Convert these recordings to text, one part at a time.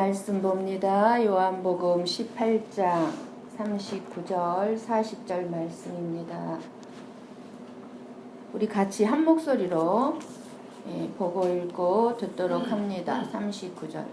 말씀 봅니다. 요한복음 18장 39절 40절 말씀입니다. 우리 같이 한 목소리로 보고 읽고 듣도록 합니다. 39절.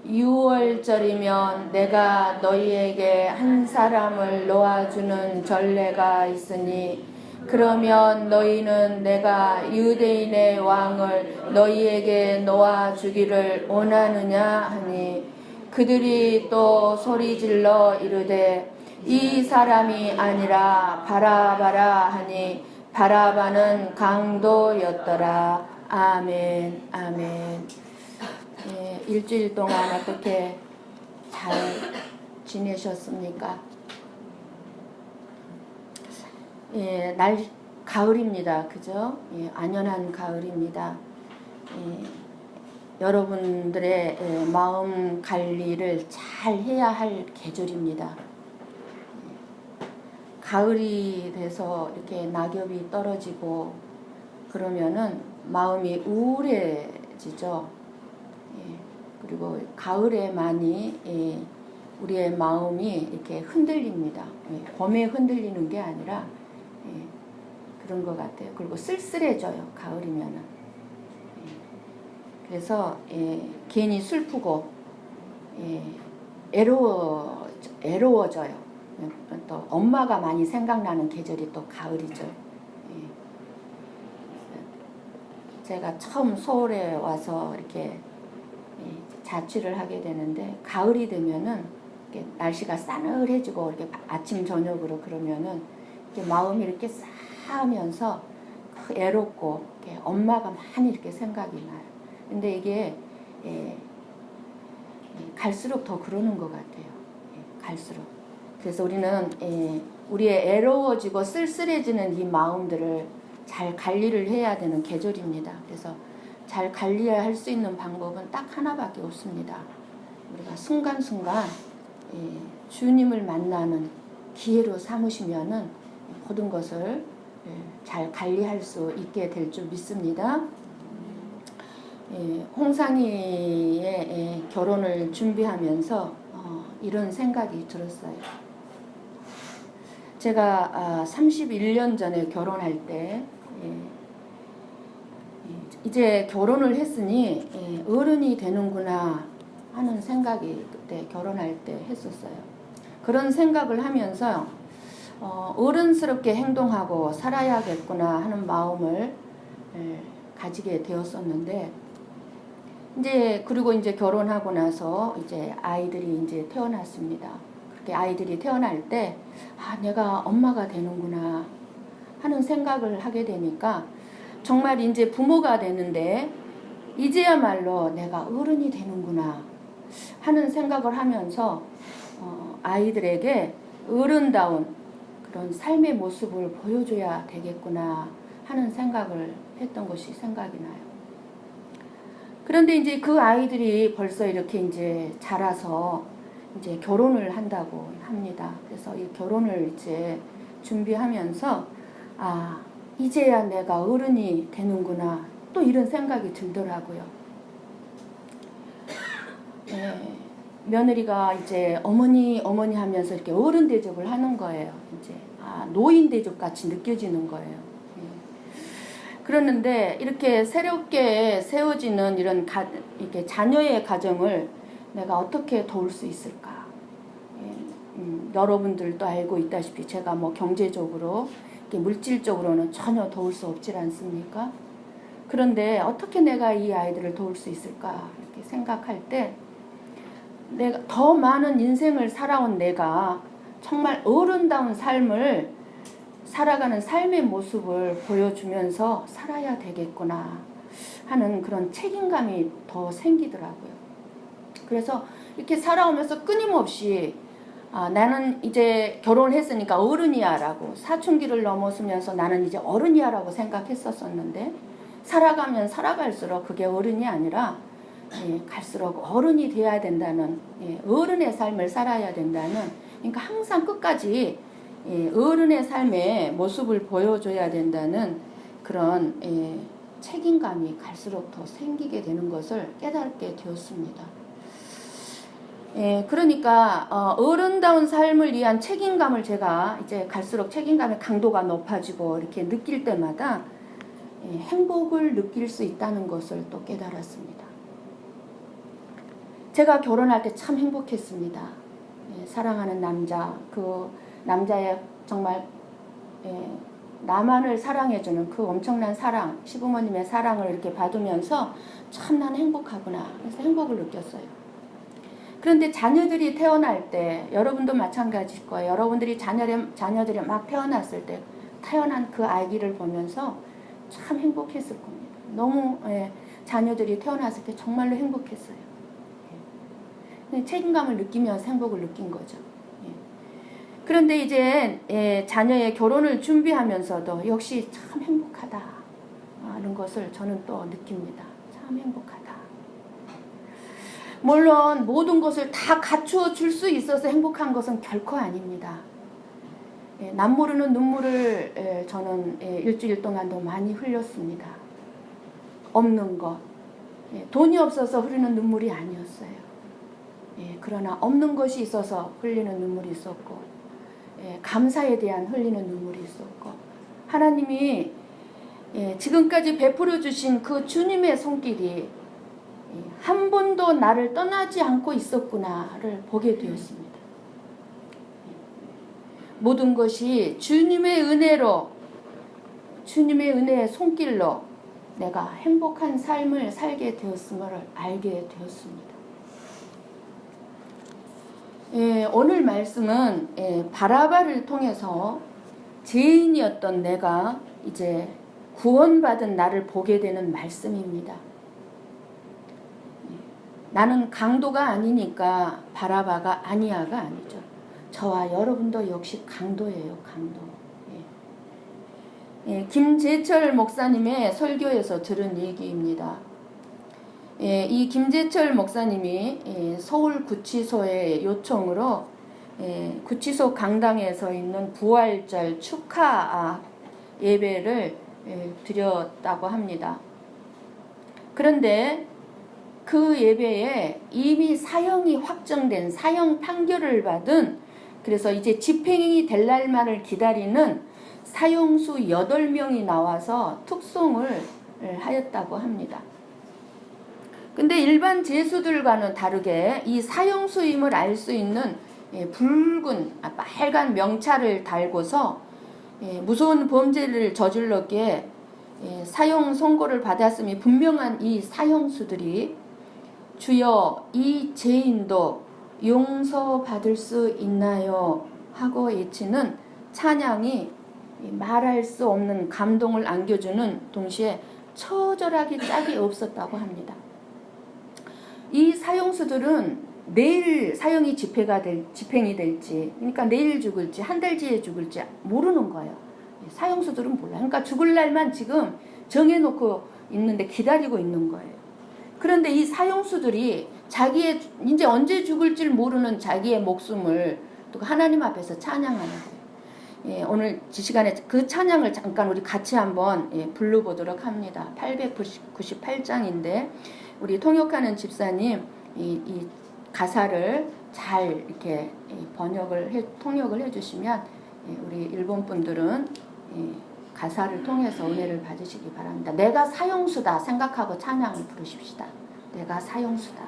유월절이면 내가 너희에게 한 사람을 놓아주는 전례가 있으니 그러면 너희는 내가 유대인의 왕을 너희에게 놓아주기를 원하느냐 하니 그들이 또 소리질러 이르되 이 사람이 아니라 바라바라 하니 바라바는 강도였더라. 아멘. 아멘. 일주일 동안 어떻게 잘 지내셨습니까? 가을입니다. 그죠? 안연한 가을입니다. 여러분들의 마음 관리를 잘 해야 할 계절입니다. 가을이 돼서 이렇게 낙엽이 떨어지고 그러면은 마음이 우울해지죠. 그리고 가을에 많이 우리의 마음이 이렇게 흔들립니다. 봄에 흔들리는 게 아니라 그런 것 같아요. 그리고 쓸쓸해져요. 가을이면은. 그래서 괜히 슬프고 애로워져요. 또 엄마가 많이 생각나는 계절이 또 가을이죠. 제가 처음 서울에 와서 이렇게 자취를 하게 되는데 가을이 되면은 이렇게 날씨가 싸늘해지고 이렇게 아침 저녁으로 그러면은 이렇게 마음이 이렇게 싸하면서 애롭고 이렇게 엄마가 많이 이렇게 생각이 나요. 근데 이게 갈수록 더 그러는 것 같아요. 갈수록. 그래서 우리는 우리의 애로워지고 쓸쓸해지는 이 마음들을 잘 관리를 해야 되는 계절입니다. 그래서 잘 관리할 수 있는 방법은 딱 하나밖에 없습니다. 우리가 순간순간 주님을 만나는 기회로 삼으시면은 모든 것을 잘 관리할 수 있게 될 줄 믿습니다. 홍상이의 결혼을 준비하면서 이런 생각이 들었어요. 제가 31년 전에 결혼할 때 이제 결혼을 했으니 어른이 되는구나 하는 생각이 그때 결혼할 때 했었어요. 그런 생각을 하면서 어른스럽게 행동하고 살아야겠구나 하는 마음을 가지게 되었었는데 그리고 이제 결혼하고 나서 이제 아이들이 이제 태어났습니다. 그렇게 아이들이 태어날 때 내가 엄마가 되는구나 하는 생각을 하게 되니까 정말 이제 부모가 되는데 이제야말로 내가 어른이 되는구나 하는 생각을 하면서 아이들에게 어른다운 그런 삶의 모습을 보여줘야 되겠구나 하는 생각을 했던 것이 생각이 나요. 그런데 이제 그 아이들이 벌써 이렇게 이제 자라서 이제 결혼을 한다고 합니다. 그래서 이 결혼을 이제 준비하면서 이제야 내가 어른이 되는구나 또 이런 생각이 들더라고요. 며느리가 이제 어머니 하면서 이렇게 어른 대접을 하는 거예요. 이제 노인 대접 같이 느껴지는 거예요. 그러는데 이렇게 새롭게 세워지는 이렇게 자녀의 가정을 내가 어떻게 도울 수 있을까? 여러분들도 알고 있다시피 제가 뭐 경제적으로 물질적으로는 전혀 도울 수 없지 않습니까? 그런데 어떻게 내가 이 아이들을 도울 수 있을까? 이렇게 생각할 때 내가 더 많은 인생을 살아온 내가 정말 어른다운 삶을 살아가는 삶의 모습을 보여주면서 살아야 되겠구나 하는 그런 책임감이 더 생기더라고요. 그래서 이렇게 살아오면서 끊임없이 나는 이제 결혼을 했으니까 어른이야 라고 사춘기를 넘어서면서 나는 이제 어른이야 라고 생각했었는데 살아가면 살아갈수록 그게 어른이 아니라 갈수록 어른이 돼야 된다는 어른의 삶을 살아야 된다는 그러니까 항상 끝까지 어른의 삶의 모습을 보여줘야 된다는 그런 책임감이 갈수록 더 생기게 되는 것을 깨닫게 되었습니다. 예, 그러니까 어른다운 삶을 위한 책임감을 제가 이제 갈수록 책임감의 강도가 높아지고 이렇게 느낄 때마다 행복을 느낄 수 있다는 것을 또 깨달았습니다. 제가 결혼할 때 참 행복했습니다. 사랑하는 남자, 그 남자의 정말 나만을 사랑해주는 그 엄청난 사랑, 시부모님의 사랑을 이렇게 받으면서 참 나는 행복하구나. 그래서 행복을 느꼈어요. 그런데 자녀들이 태어날 때 여러분도 마찬가지일 거예요. 여러분들이 자녀들이 막 태어났을 때 태어난 그 아기를 보면서 참 행복했을 겁니다. 너무 자녀들이 태어났을 때 정말로 행복했어요. 책임감을 느끼면서 행복을 느낀 거죠. 그런데 이제 자녀의 결혼을 준비하면서도 역시 참 행복하다 하는 것을 저는 또 느낍니다. 참 행복하다. 물론 모든 것을 다 갖추어 줄 수 있어서 행복한 것은 결코 아닙니다. 남 모르는 눈물을 저는 일주일 동안도 많이 흘렸습니다. 없는 것. 돈이 없어서 흐르는 눈물이 아니었어요. 그러나 없는 것이 있어서 흘리는 눈물이 있었고, 감사에 대한 흘리는 눈물이 있었고, 하나님이 지금까지 베풀어 주신 그 주님의 손길이 한 번도 나를 떠나지 않고 있었구나를 보게 되었습니다. 모든 것이 주님의 은혜로, 주님의 은혜의 손길로 내가 행복한 삶을 살게 되었음을 알게 되었습니다. 오늘 말씀은 바라바를 통해서 죄인이었던 내가 이제 구원받은 나를 보게 되는 말씀입니다. 나는 강도가 아니니까 바라바가 아니야가 아니죠. 저와 여러분도 역시 강도예요. 강도. 김재철 목사님의 설교에서 들은 얘기입니다. 이 김재철 목사님이 서울구치소의 요청으로 구치소 강당에서 있는 부활절 축하 예배를 드렸다고 합니다. 그런데 그 예배에 이미 사형이 확정된 사형 판결을 받은, 그래서 이제 집행이 될 날만을 기다리는 사형수 8명이 나와서 특송을 하였다고 합니다. 근데 일반 죄수들과는 다르게 이 사형수임을 알 수 있는 붉은 빨간 명찰을 달고서 무서운 범죄를 저질렀기에 사형 선고를 받았음이 분명한 이 사형수들이 주여 이 죄인도 용서받을 수 있나요? 하고 외치는 찬양이 말할 수 없는 감동을 안겨주는 동시에 처절하게 짝이 없었다고 합니다. 이 사형수들은 내일 사형이 집행이 될지, 그러니까 내일 죽을지 한 달 뒤에 죽을지 모르는 거예요. 사형수들은 몰라요. 그러니까 죽을 날만 지금 정해놓고 있는데 기다리고 있는 거예요. 그런데 이 사형수들이 자기의 이제 언제 죽을지 모르는 자기의 목숨을 또 하나님 앞에서 찬양하는 거예요. 오늘 이 시간에 그 찬양을 잠깐 우리 같이 한번 불러보도록 합니다. 898장인데 우리 통역하는 집사님 이 가사를 잘 이렇게 통역을 해주시면 우리 일본 분들은 가사를 통해서 은혜를 받으시기 바랍니다. 내가 사형수다 생각하고 찬양을 부르십시다. 내가 사형수다.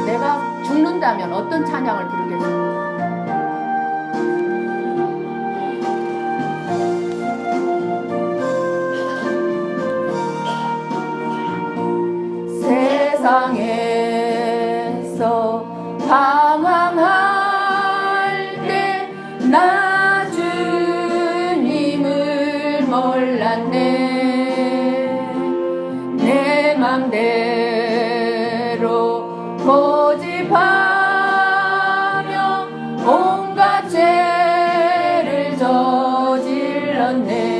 내가 죽는다면 어떤 찬양을 부르겠습니까? 세상에서 방황할 때 나 주님을 몰랐네. 내 맘대로 고집하며 온갖 죄를 저질렀네.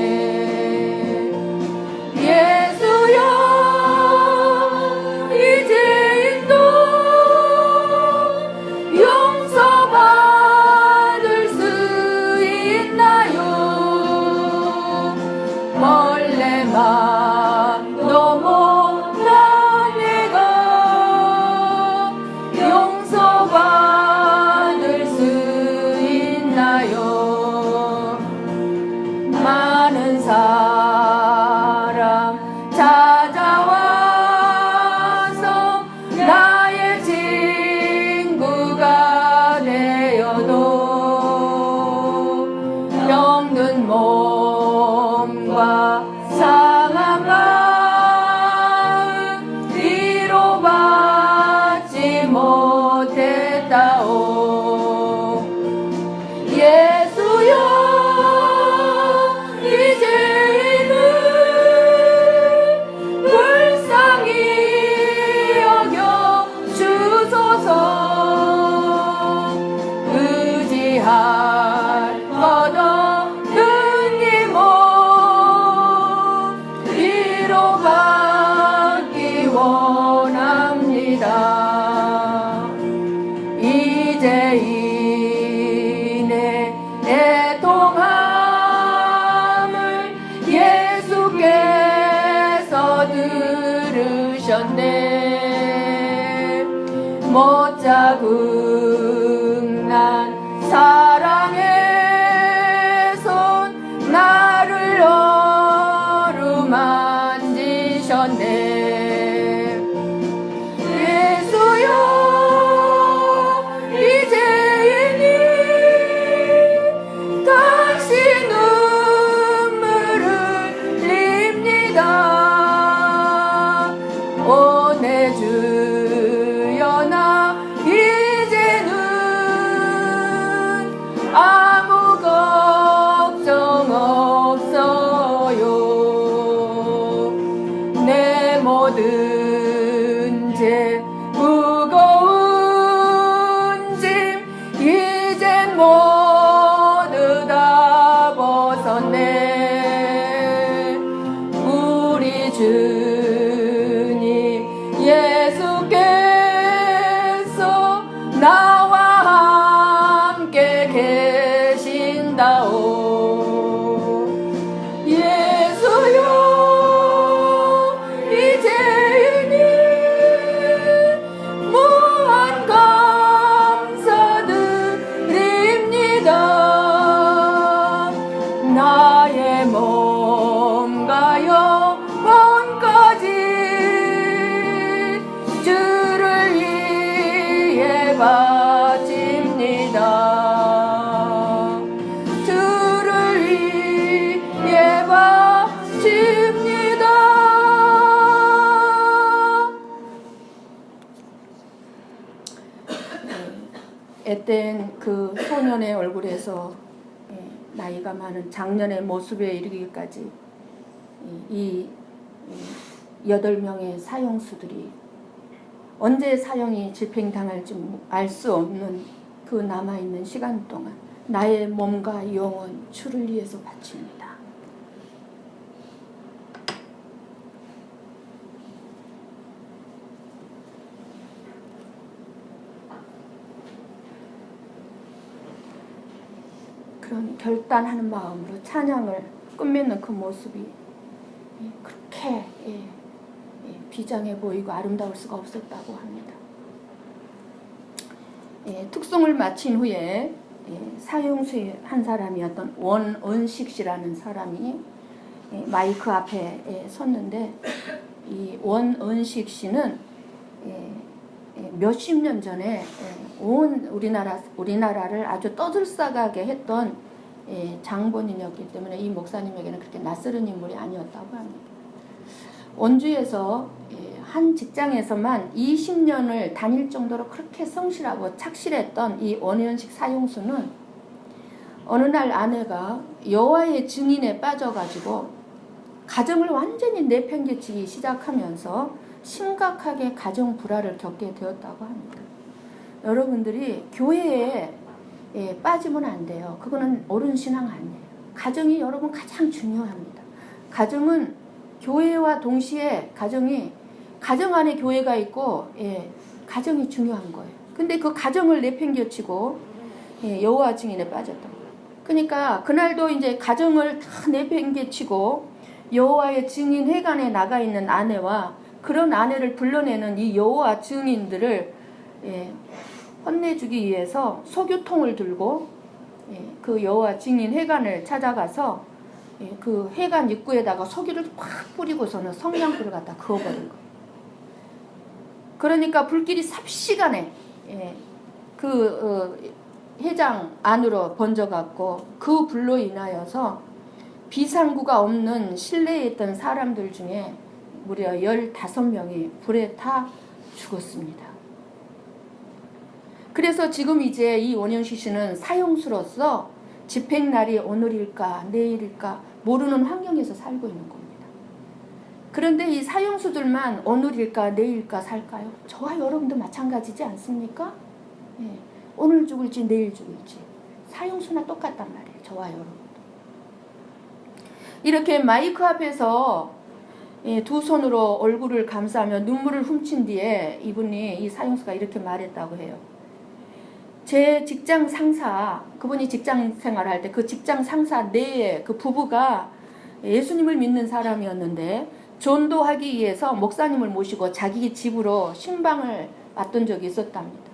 못 자국난 사랑의 손 나를 어루만지셨네. 모든 죄 무거운 짐 이젠 모두 다 벗었네. 우리 주님 예수께서 나와 함께 계신다오. 나의 몸과 영혼까지 주를 위해 바칩니다. 주를 위해 바칩니다. 앳된 그 소년의 얼굴에서 나이가 많은 장년의 모습에 이르기까지 이 8명의 사형수들이 언제 사형이 집행당할지 알 수 없는 그 남아있는 시간 동안 나의 몸과 영혼 주를 위해서 바칩니다. 그런 결단하는 마음으로 찬양을 끝맺는 그 모습이 그렇게 비장해 보이고 아름다울 수가 없었다고 합니다. 특송을 마친 후에 사형수의 한 사람이었던 원은식 씨라는 사람이 마이크 앞에 섰는데, 이 원은식 씨는 몇십 년 전에 온 우리나라를 아주 떠들썩하게 했던 장본인이었기 때문에 이 목사님에게는 그렇게 낯설은 인물이 아니었다고 합니다. 원주에서 한 직장에서만 20년을 다닐 정도로 그렇게 성실하고 착실했던 이 원현식 사형수는 어느 날 아내가 여호와의 증인에 빠져가지고 가정을 완전히 내팽개치기 시작하면서 심각하게 가정 불화를 겪게 되었다고 합니다. 여러분들이 교회에 빠지면 안 돼요. 그거는 옳은 신앙 아니에요. 가정이 여러분 가장 중요합니다. 가정은 교회와 동시에 가정 안에 교회가 있고 가정이 중요한 거예요. 근데 그 가정을 내팽개치고 여호와 증인에 빠졌던 거예요. 그러니까 그날도 이제 가정을 다 내팽개치고 여호와의 증인 회관에 나가 있는 아내와 그런 아내를 불러내는 이 여호와 증인들을 혼내주기 위해서 석유통을 들고 그 여호와 증인 회관을 찾아가서 그 회관 입구에다가 석유를 팍 뿌리고서는 성냥불을 갖다 그어버린 거예요. 그러니까 불길이 삽시간에 그 회장 안으로 번져갔고, 그 불로 인하여서 비상구가 없는 실내에 있던 사람들 중에 무려 15명이 불에 타 죽었습니다. 그래서 지금 이제 이 원현식 씨는 사형수로서 집행날이 오늘일까 내일일까 모르는 환경에서 살고 있는 겁니다. 그런데 이 사형수들만 오늘일까 내일일까 살까요? 저와 여러분도 마찬가지지 않습니까? 오늘 죽을지 내일 죽을지 사형수나 똑같단 말이에요. 저와 여러분도. 이렇게 마이크 앞에서 두 손으로 얼굴을 감싸며 눈물을 훔친 뒤에 이 사형수가 이렇게 말했다고 해요. 제 직장 상사, 그분이 직장 생활할 때 그 직장 상사 내에 그 부부가 예수님을 믿는 사람이었는데 전도하기 위해서 목사님을 모시고 자기 집으로 신방을 왔던 적이 있었답니다.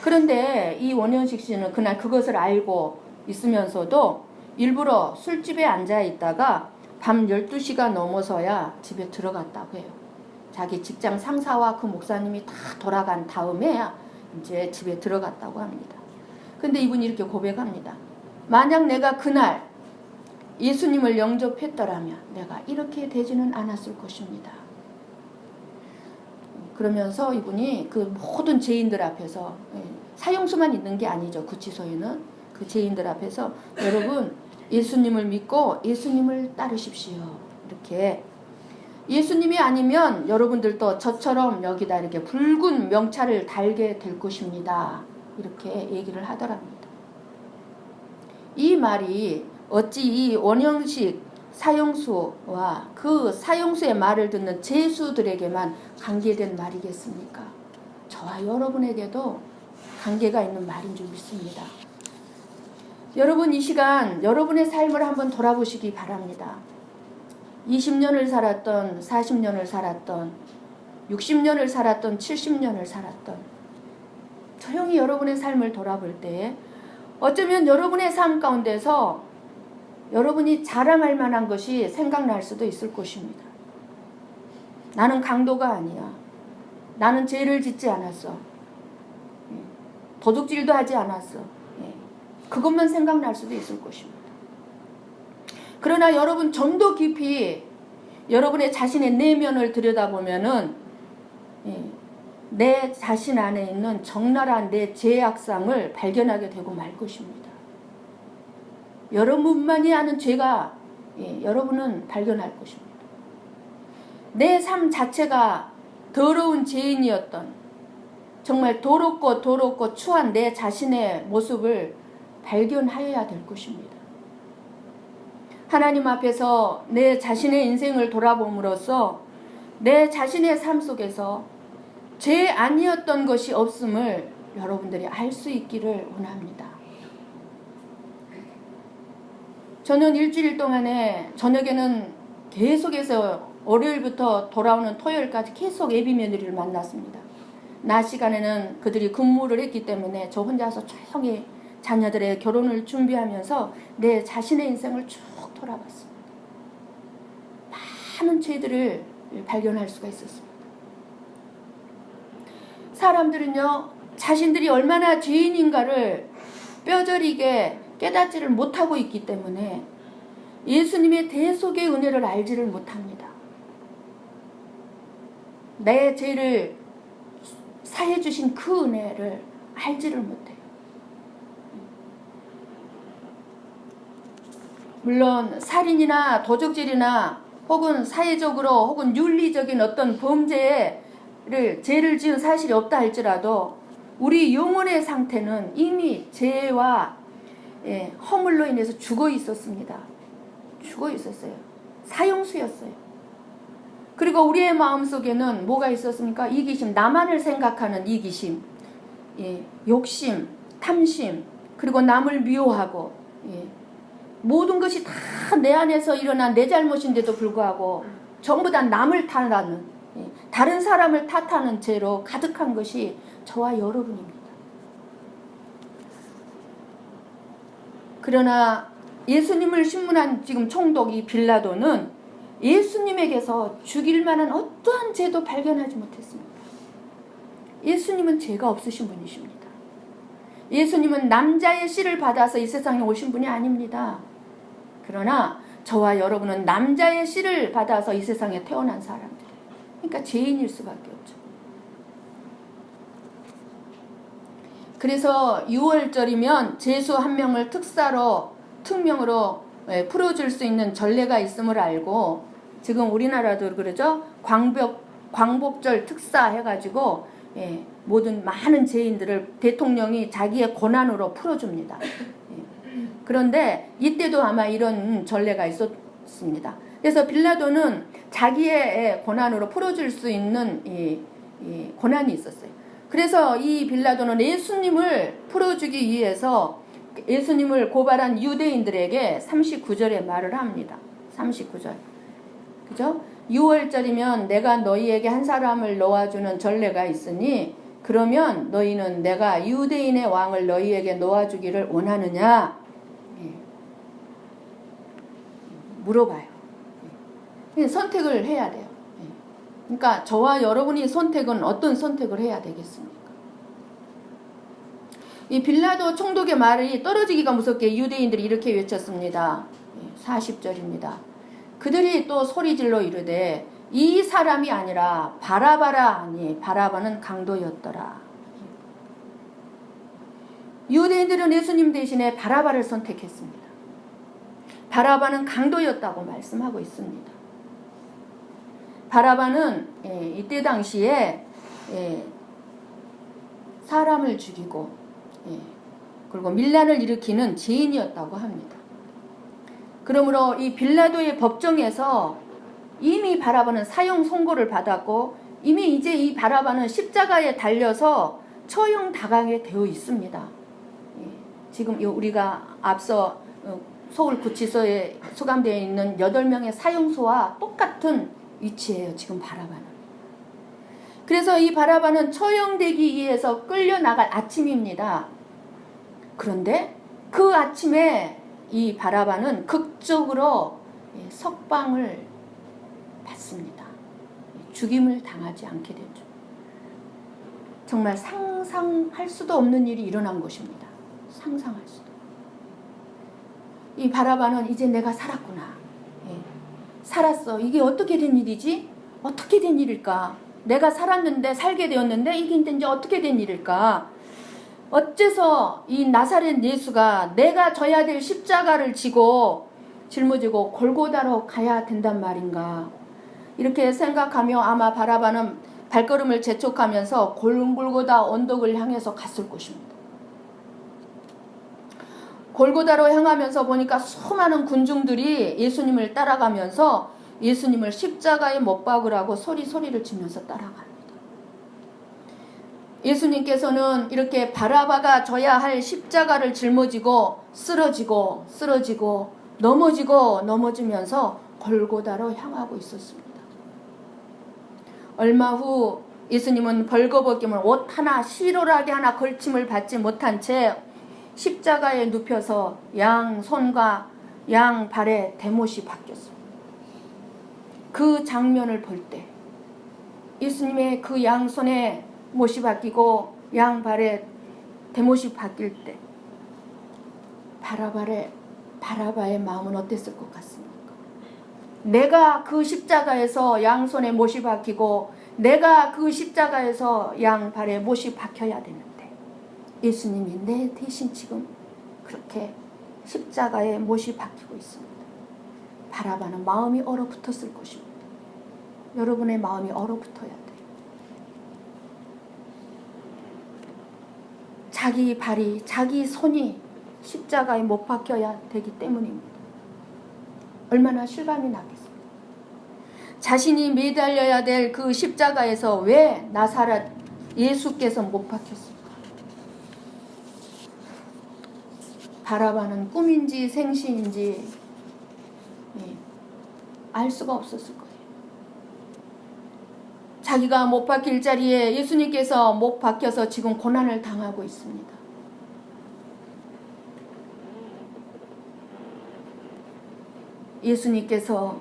그런데 이 원영식 씨는 그날 그것을 알고 있으면서도 일부러 술집에 앉아 있다가 밤 12시가 넘어서야 집에 들어갔다고 해요. 자기 직장 상사와 그 목사님이 다 돌아간 다음에 이제 집에 들어갔다고 합니다. 근데 이분이 이렇게 고백합니다. 만약 내가 그날 예수님을 영접했더라면 내가 이렇게 되지는 않았을 것입니다. 그러면서 이분이 그 모든 죄인들 앞에서, 사형수만 있는 게 아니죠. 구치소에는 그 죄인들 앞에서 여러분 예수님을 믿고 예수님을 따르십시오. 이렇게 예수님이 아니면 여러분들도 저처럼 여기다 이렇게 붉은 명찰을 달게 될 것입니다. 이렇게 얘기를 하더랍니다. 이 말이 어찌 이 원영식 사형수와 그 사형수의 말을 듣는 죄수들에게만 관계된 말이겠습니까? 저와 여러분에게도 관계가 있는 말인 줄 믿습니다. 여러분 이 시간 여러분의 삶을 한번 돌아보시기 바랍니다. 20년을 살았던, 40년을 살았던, 60년을 살았던, 70년을 살았던, 조용히 여러분의 삶을 돌아볼 때 어쩌면 여러분의 삶 가운데서 여러분이 자랑할 만한 것이 생각날 수도 있을 것입니다. 나는 강도가 아니야. 나는 죄를 짓지 않았어. 도둑질도 하지 않았어. 그것만 생각날 수도 있을 것입니다. 그러나 여러분 좀 더 깊이 여러분의 자신의 내면을 들여다보면은 내 자신 안에 있는 적나라한 내 죄악상을 발견하게 되고 말 것입니다. 여러분만이 아는 죄가 여러분은 발견할 것입니다. 내 삶 자체가 더러운 죄인이었던, 정말 더럽고 추한 내 자신의 모습을 발견하여야 될 것입니다. 하나님 앞에서 내 자신의 인생을 돌아봄으로써 내 자신의 삶 속에서 죄 아니었던 것이 없음을 여러분들이 알 수 있기를 원합니다. 저는 일주일 동안에 저녁에는 계속해서 월요일부터 돌아오는 토요일까지 계속 예비 며느리를 만났습니다. 낮 시간에는 그들이 근무를 했기 때문에 저 혼자서 조용히 자녀들의 결혼을 준비하면서 내 자신의 인생을 쭉 돌아봤습니다. 많은 죄들을 발견할 수가 있었습니다. 사람들은요, 자신들이 얼마나 죄인인가를 뼈저리게 깨닫지를 못하고 있기 때문에 예수님의 대속의 은혜를 알지를 못합니다. 내 죄를 사해 주신 그 은혜를 알지를 못해요. 물론 살인이나 도적질이나 혹은 사회적으로 혹은 윤리적인 어떤 죄를 지은 사실이 없다 할지라도 우리 영혼의 상태는 이미 죄와 허물로 인해서 죽어 있었습니다. 죽어 있었어요. 사형수였어요. 그리고 우리의 마음속에는 뭐가 있었습니까? 이기심, 나만을 생각하는 이기심, 욕심, 탐심, 그리고 남을 미워하고, 모든 것이 다 내 안에서 일어난 내 잘못인데도 불구하고 전부 다 남을 탓하는, 다른 사람을 탓하는 죄로 가득한 것이 저와 여러분입니다. 그러나 예수님을 신문한 지금 총독 이 빌라도는 예수님에게서 죽일 만한 어떠한 죄도 발견하지 못했습니다. 예수님은 죄가 없으신 분이십니다. 예수님은 남자의 씨를 받아서 이 세상에 오신 분이 아닙니다. 그러나 저와 여러분은 남자의 씨를 받아서 이 세상에 태어난 사람들, 그러니까 죄인일 수밖에 없죠. 그래서 6월절이면 죄수 한 명을 특명으로 풀어줄 수 있는 전례가 있음을 알고, 지금 우리나라도 그러죠. 광복절 특사 해가지고 모든 많은 죄인들을 대통령이 자기의 권한으로 풀어줍니다. 그런데 이때도 아마 이런 전례가 있었습니다. 그래서 빌라도는 자기의 권한으로 풀어줄 수 있는 이 권한이 있었어요. 그래서 이 빌라도는 예수님을 풀어주기 위해서 예수님을 고발한 유대인들에게 39절에 말을 합니다. 39절. 그죠? 6월절이면 내가 너희에게 한 사람을 놓아주는 전례가 있으니 그러면 너희는 내가 유대인의 왕을 너희에게 놓아주기를 원하느냐? 물어봐요. 선택을 해야 돼요. 그러니까 저와 여러분이 선택은 어떤 선택을 해야 되겠습니까? 이 빌라도 총독의 말이 떨어지기가 무섭게 유대인들이 이렇게 외쳤습니다. 40절입니다. 그들이 또 소리질러 이르되 이 사람이 아니라 바라바라 하니 바라바는 강도였더라. 유대인들은 예수님 대신에 바라바를 선택했습니다. 바라바는 강도였다고 말씀하고 있습니다. 바라바는 이때 당시에 사람을 죽이고 그리고 밀란을 일으키는 죄인이었다고 합니다. 그러므로 이 빌라도의 법정에서 이미 바라바는 사형 선고를 받았고 이미 이제 이 바라바는 십자가에 달려서 처형 당하게 되어 있습니다. 지금 우리가 앞서 서울구치소에 수감되어 있는 8명의 사형수와 똑같은 위치예요. 지금 바라바는. 그래서 이 바라바는 처형되기 위해서 끌려나갈 아침입니다. 그런데 그 아침에 이 바라바는 극적으로 석방을 받습니다. 죽임을 당하지 않게 되죠. 정말 상상할 수도 없는 일이 일어난 것입니다. 상상할 수도. 이 바라바는 이제 내가 살았구나. 살았어. 이게 어떻게 된 일이지? 어떻게 된 일일까? 내가 살았는데 살게 되었는데 이게 이제 어떻게 된 일일까? 어째서 이 나사렛 예수가 내가 져야 될 십자가를 지고 짊어지고 골고다로 가야 된단 말인가? 이렇게 생각하며 아마 바라바는 발걸음을 재촉하면서 골고다 언덕을 향해서 갔을 것입니다. 골고다로 향하면서 보니까 수많은 군중들이 예수님을 따라가면서 예수님을 십자가에 못 박으라고 소리를 치면서 따라갑니다. 예수님께서는 이렇게 바라바가 져야 할 십자가를 짊어지고 쓰러지고 넘어지면서 골고다로 향하고 있었습니다. 얼마 후 예수님은 벌거벗김을 옷 하나 시로라기 하나 걸침을 받지 못한 채 십자가에 눕혀서 양 손과 양 발에 대못이 박혔습니다. 그 장면을 볼 때 예수님의 그 양 손에 못이 박히고 양 발에 대못이 박힐 때 바라바의 마음은 어땠을 것 같습니까? 내가 그 십자가에서 양 손에 못이 박히고 내가 그 십자가에서 양 발에 못이 박혀야 되는데 예수님이 내 대신 지금 그렇게 십자가에 못이 박히고 있습니다. 바라바는 마음이 얼어붙었을 것입니다. 여러분의 마음이 얼어붙어야 돼요. 자기 발이, 자기 손이 십자가에 못 박혀야 되기 때문입니다. 얼마나 실감이 나겠습니까? 자신이 매달려야 될 그 십자가에서 왜 나사렛 예수께서 못 박혔습니까? 바라바는 꿈인지 생시인지 알 수가 없었을 거예요. 자기가 못 박힐 자리에 예수님께서 못 박혀서 지금 고난을 당하고 있습니다. 예수님께서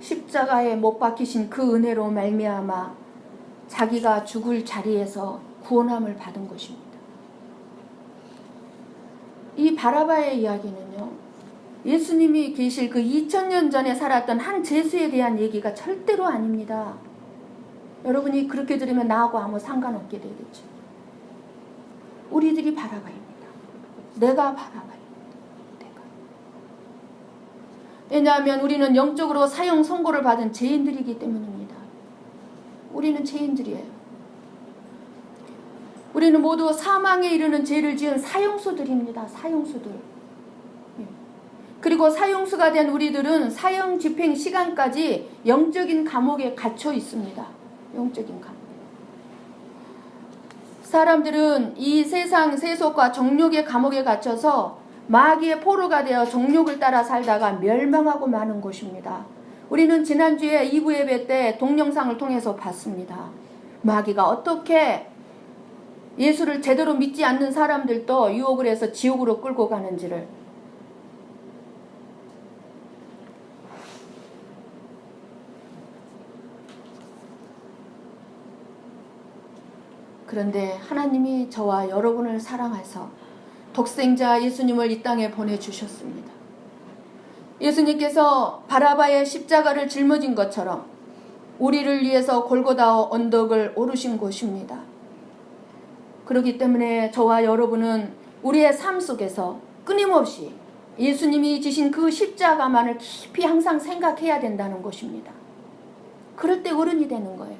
십자가에 못 박히신 그 은혜로 말미암아 자기가 죽을 자리에서 구원함을 받은 것입니다. 이 바라바의 이야기는요, 예수님이 계실 그 2000년 전에 살았던 한 죄수에 대한 얘기가 절대로 아닙니다. 여러분이 그렇게 들으면 나하고 아무 상관없게 되겠죠. 우리들이 바라바입니다. 내가 바라바입니다. 내가. 왜냐하면 우리는 영적으로 사형 선고를 받은 죄인들이기 때문입니다. 우리는 죄인들이에요. 우리는 모두 사망에 이르는 죄를 지은 사형수들입니다. 사형수들. 그리고 사형수가 된 우리들은 사형 집행 시간까지 영적인 감옥에 갇혀 있습니다. 영적인 감옥. 사람들은 이 세상 세속과 정욕의 감옥에 갇혀서 마귀의 포로가 되어 정욕을 따라 살다가 멸망하고 마는 것입니다. 우리는 지난주에 2부 예배 때 동영상을 통해서 봤습니다. 마귀가 어떻게 예수를 제대로 믿지 않는 사람들도 유혹을 해서 지옥으로 끌고 가는지를. 그런데 하나님이 저와 여러분을 사랑하셔서 독생자 예수님을 이 땅에 보내주셨습니다. 예수님께서 바라바의 십자가를 짊어진 것처럼 우리를 위해서 골고다 언덕을 오르신 곳입니다. 그렇기 때문에 저와 여러분은 우리의 삶 속에서 끊임없이 예수님이 지신 그 십자가만을 깊이 항상 생각해야 된다는 것입니다. 그럴 때 어른이 되는 거예요.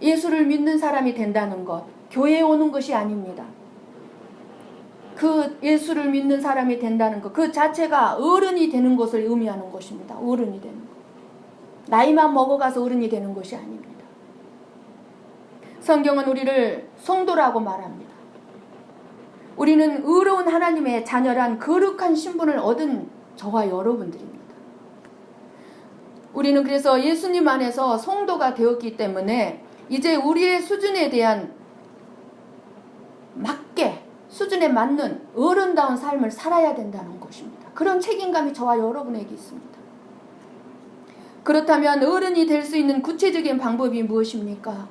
예수를 믿는 사람이 된다는 것, 교회에 오는 것이 아닙니다. 그 예수를 믿는 사람이 된다는 것, 그 자체가 어른이 되는 것을 의미하는 것입니다. 어른이 되는 것. 나이만 먹어가서 어른이 되는 것이 아닙니다. 성경은 우리를 성도라고 말합니다. 우리는 의로운 하나님의 자녀란 거룩한 신분을 얻은 저와 여러분들입니다. 우리는 그래서 예수님 안에서 성도가 되었기 때문에 이제 우리의 수준에 대한 맞게 수준에 맞는 어른다운 삶을 살아야 된다는 것입니다. 그런 책임감이 저와 여러분에게 있습니다. 그렇다면 어른이 될 수 있는 구체적인 방법이 무엇입니까?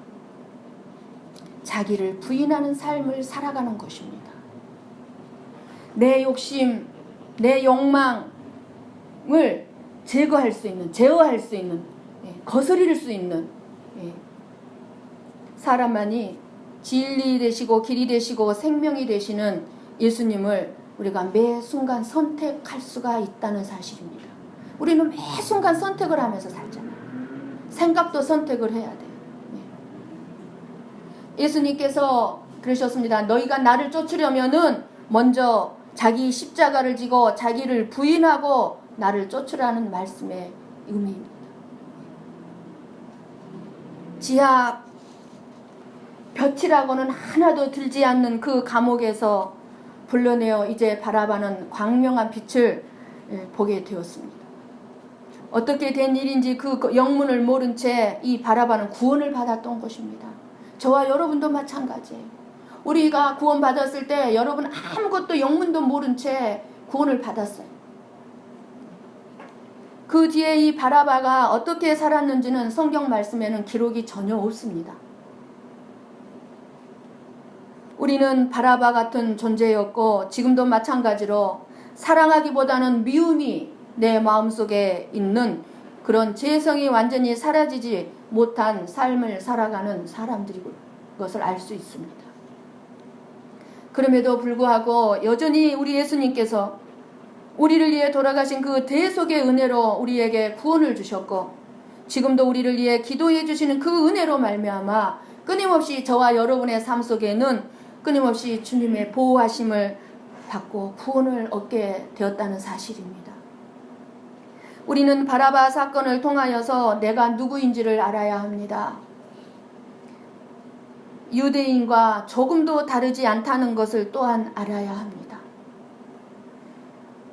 자기를 부인하는 삶을 살아가는 것입니다. 내 욕심, 내 욕망을 제어할 수 있는, 거스릴 수 있는 사람만이 진리 되시고 길이 되시고 생명이 되시는 예수님을 우리가 매 순간 선택할 수가 있다는 사실입니다. 우리는 매 순간 선택을 하면서 살잖아요. 생각도 선택을 해야 돼요. 예수님께서 그러셨습니다. 너희가 나를 쫓으려면은 먼저 자기 십자가를 지고 자기를 부인하고 나를 쫓으라는 말씀의 의미입니다. 지하 볕이라고는 하나도 들지 않는 그 감옥에서 불러내어 이제 바라바는 광명한 빛을 보게 되었습니다. 어떻게 된 일인지 그 영문을 모른 채 이 바라바는 구원을 받았던 것입니다. 저와 여러분도 마찬가지예요. 우리가 구원받았을 때 여러분 아무것도 영문도 모른 채 구원을 받았어요. 그 뒤에 이 바라바가 어떻게 살았는지는 성경 말씀에는 기록이 전혀 없습니다. 우리는 바라바 같은 존재였고 지금도 마찬가지로 사랑하기보다는 미움이 내 마음속에 있는 그런 죄성이 완전히 사라지지 못한 삶을 살아가는 사람들인 것을 알 수 있습니다. 그럼에도 불구하고 여전히 우리 예수님께서 우리를 위해 돌아가신 그 대속의 은혜로 우리에게 구원을 주셨고 지금도 우리를 위해 기도해 주시는 그 은혜로 말미암아 끊임없이 저와 여러분의 삶 속에는 끊임없이 주님의 보호하심을 받고 구원을 얻게 되었다는 사실입니다. 우리는 바라바 사건을 통하여서 내가 누구인지를 알아야 합니다. 유대인과 조금도 다르지 않다는 것을 또한 알아야 합니다.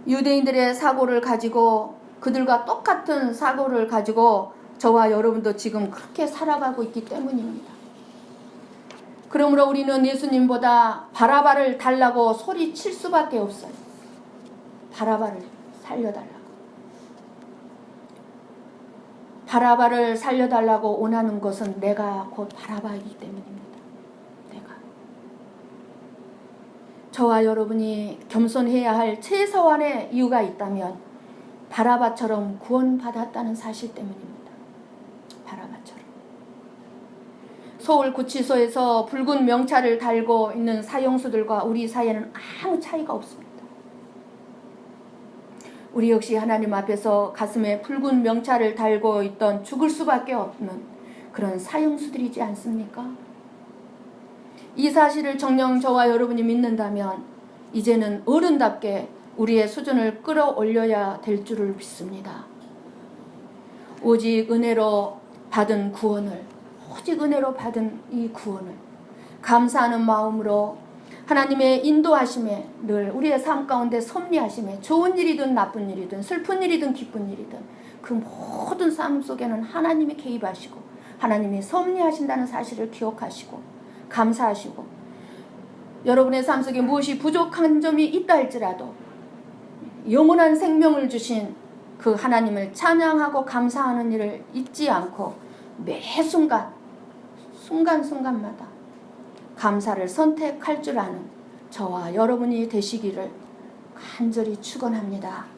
유대인들의 사고를 가지고 그들과 똑같은 사고를 가지고 저와 여러분도 지금 그렇게 살아가고 있기 때문입니다. 그러므로 우리는 예수님보다 바라바를 달라고 소리칠 수밖에 없어요. 바라바를 살려달라고. 바라바를 살려달라고 원하는 것은 내가 곧 바라바이기 때문입니다. 내가. 저와 여러분이 겸손해야 할 최소한의 이유가 있다면 바라바처럼 구원받았다는 사실 때문입니다. 바라바처럼. 서울구치소에서 붉은 명찰을 달고 있는 사형수들과 우리 사이에는 아무 차이가 없습니다. 우리 역시 하나님 앞에서 가슴에 붉은 명찰을 달고 있던 죽을 수밖에 없는 그런 사형수들이지 않습니까? 이 사실을 정녕 저와 여러분이 믿는다면 이제는 어른답게 우리의 수준을 끌어올려야 될 줄을 믿습니다. 오직 은혜로 받은 구원을, 오직 은혜로 받은 이 구원을 감사하는 마음으로 하나님의 인도하심에 늘 우리의 삶 가운데 섭리하심에 좋은 일이든 나쁜 일이든 슬픈 일이든 기쁜 일이든 그 모든 삶 속에는 하나님이 개입하시고 하나님이 섭리하신다는 사실을 기억하시고 감사하시고, 여러분의 삶 속에 무엇이 부족한 점이 있다 할지라도 영원한 생명을 주신 그 하나님을 찬양하고 감사하는 일을 잊지 않고 매 순간순간마다 감사를 선택할 줄 아는 저와 여러분이 되시기를 간절히 축원합니다.